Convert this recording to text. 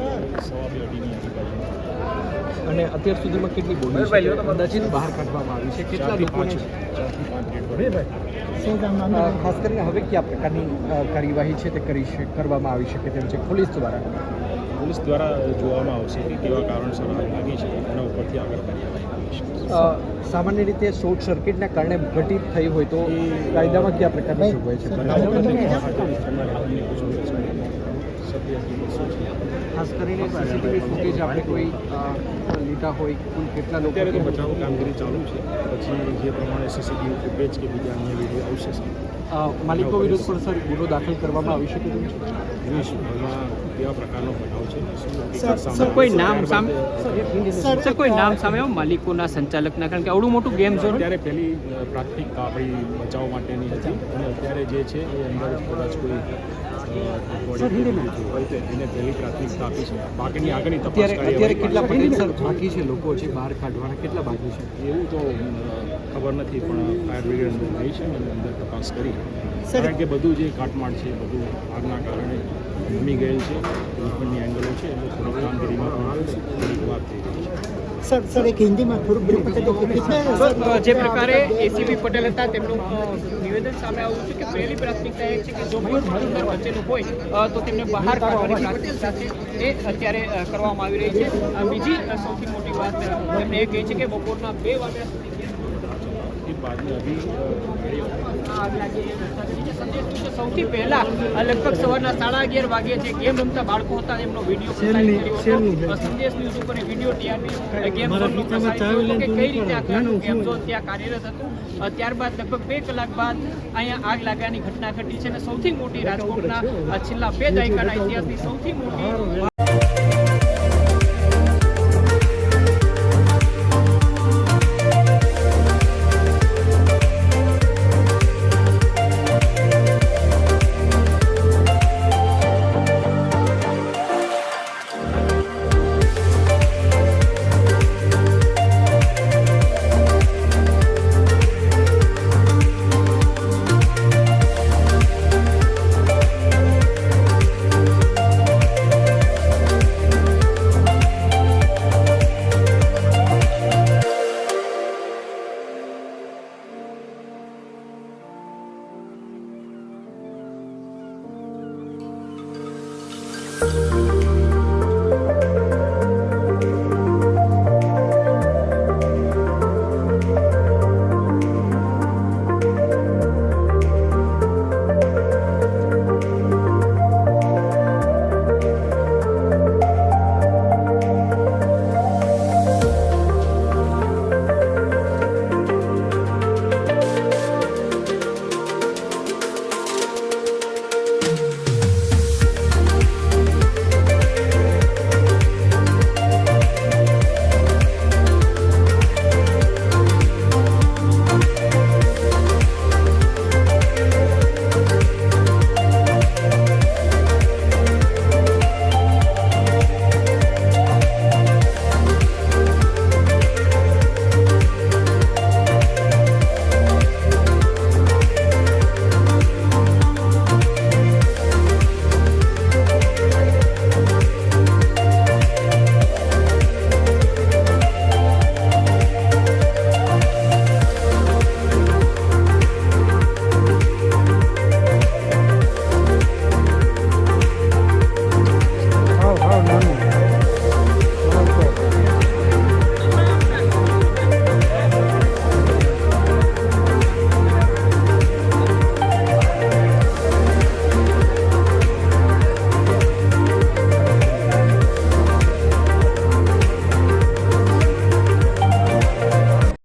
2:30ની આજુબાજુ. અને અત્યાર સુધીમાં કેટલી બોડી અંદાજિત બહાર કાઢવામાં આવી છે, કેટલા લોકોને? 4 થી 5 ખાસ કરીને હવે કયા પ્રકારની કાર્યવાહી છે તે કરવામાં આવી શકે તેમ છે પોલીસ દ્વારા જોવામાં આવશે કે કેવા કારણસર આગ લાગી છે, એના ઉપરથી આગળ કાર્યવાહી. સામાન્ય રીતે શોર્ટ સર્કિટના કારણે ઘટિત થઈ હોય તો કાયદામાં કયા પ્રકારની જોગવાઈ છે? ખાસ કરીને સીસીટીવી ફૂટેજ આપણે કોઈ લીધા હોય કુલ કેટલા લોકો? અત્યારે તો બચાવ કામગીરી ચાલુ છે, પછી જે પ્રમાણે સીસીટીવી ફૂટેજ કે બીજા અન્ય વિડીયો આવશે માલિકો વિરુદ્ધ પણ સર ગુનો દાખલ કરવામાં આવી શકે તેમ છે? જોઈશું એમાં કેવા પ્રકારનો બનાવ છે. સર કોઈ નામ સામે સર કોઈ નામ સામે માલિકોના સંચાલકના, કારણ કે આવડું મોટું ગેમ ઝોન અત્યારે પહેલી પ્રાથમિકતા આપણી બચાવ માટેની હતી અને અત્યારે જે છે એ અંદર કદાચ કોઈ એને પહેલી પ્રાથમિકતા આપી છે. બાકીની આગળની તપાસ અત્યારે કેટલા પોટેન્શિયલ બાકી છે, લોકો છે બહાર કાઢવાના કેટલા બાકી છે એવું તો ખબર નથી, પણ ફાયર બ્રિગેડ રહી છે અને અંદર તપાસ કરી, કારણ કે બધું જે કાટમાળ છે બધું આગના કારણે નમી ગયેલ છે, ઉપરની એંગલો છે એટલે થોડીક કામગીરીમાં પણ થોડીક વાર થઈ રહી છે. સર એક હિન્દીમાં થોડુંક જે પ્રકારે એસીપી પટેલ હતા તેમનું નિવેદન સામે આવ્યું છે કે પહેલી પ્રાથમિકતા એ છે કે જો કોઈ અંદર બચેલું હોય તો તેમને બહાર કાઢવાની પ્રાથમિકતા છે એ અત્યારે કરવામાં આવી રહી છે. બીજી સૌથી મોટી વાત એમને એ કહી છે કે બપોરના 2 વાગ્યા સુધી સૌથી પહેલા લગભગ સવારના 11:30 વાગે જે ગેમ રમતા બાળકો હતા એમનો વિડીયો સંદેશ ન્યૂઝ ઉપર વિડીયો ટીઆરપી ગેમ ઝોન કે કઈ રીતે આખું ગેમ ઝોન ત્યાં કાર્યરત હતું. ત્યારબાદ લગભગ 2 કલાક બાદ અહીંયા આગ લાગવાની ઘટના ઘટી છે અને સૌથી મોટી રાજકોટના છેલ્લા 2 દાયકાના ઇતિહાસની સૌથી મોટી